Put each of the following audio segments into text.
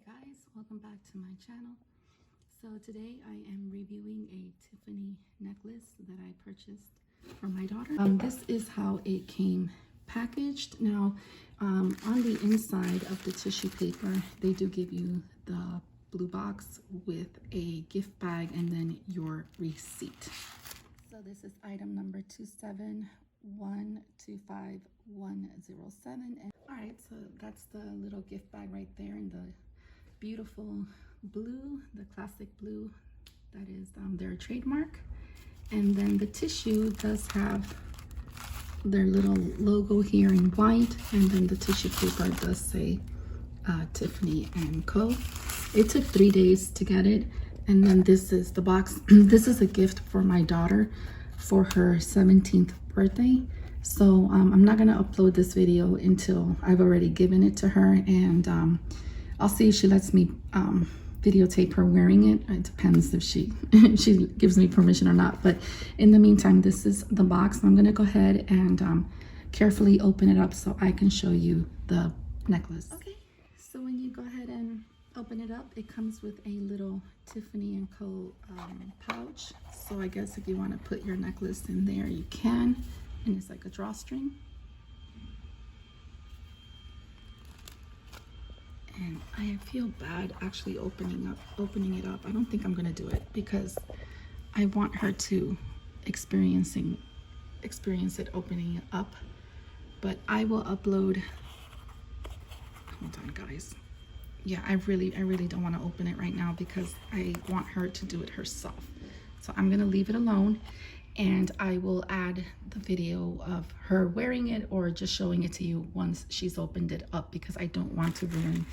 Guys, welcome back to my channel. So today I am reviewing a Tiffany necklace that I purchased for my daughter. This is how it came packaged. Now on the inside of the tissue paper they do give you the blue box with a gift bag and then your receipt. So this is item number 271251107. And all right, so that's the little gift bag right there in the beautiful blue, the classic blue that is their trademark. And then the tissue does have their little logo here in white, and then the tissue paper does say Tiffany and Co. It took 3 days to get it. And then this is the box. This is a gift for my daughter for her 17th birthday. So I'm not gonna upload this video until I've already given it to her, and I'll see if she lets me videotape her wearing it. It depends if she gives me permission or not. But in the meantime, this is the box. I'm gonna go ahead and carefully open it up so I can show you the necklace. Okay, so when you go ahead and open it up, it comes with a little Tiffany and Co. pouch. So I guess if you want to put your necklace in there, you can. And it's like a drawstring. And I feel bad actually opening it up. I don't think I'm gonna do it because I want her to experience it opening it up. But I will upload. Hold on, guys. Yeah, I really don't want to open it right now because I want her to do it herself. So I'm gonna leave it alone, and I will add the video of her wearing it or just showing it to you once she's opened it up, because I don't want to ruin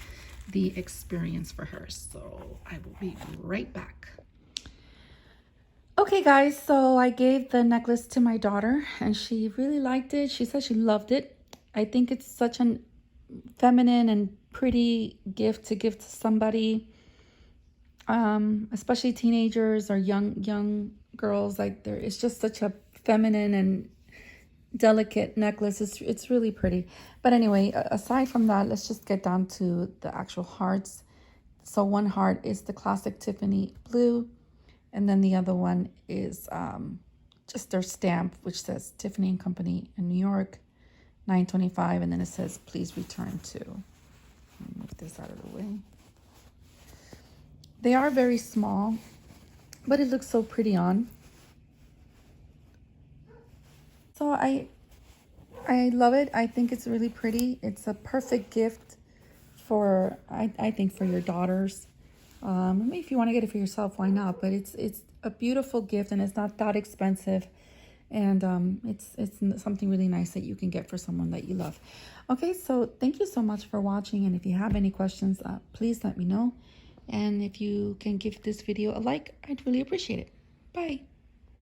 the experience for her. So I will be right back. Okay guys, so I gave the necklace to my daughter and she really liked it. She said she loved it. I think it's such an feminine and pretty gift to give to somebody, especially teenagers or young girls. Like, it's just such a feminine and delicate necklace. It's really pretty. But anyway, aside from that, let's just get down to the actual hearts. So one heart is the classic Tiffany blue, and then the other one is just their stamp, which says Tiffany Company in New York, 925, and then it says please return to. Let me move this out of the way. They are very small, but it looks so pretty on. So I love it. I think it's really pretty. It's a perfect gift for, I think, for your daughters. Maybe if you want to get it for yourself, why not? But it's a beautiful gift, and it's not that expensive. And it's something really nice that you can get for someone that you love. Okay, so thank you so much for watching, and if you have any questions, please let me know. And if you can give this video a like, I'd really appreciate it. Bye.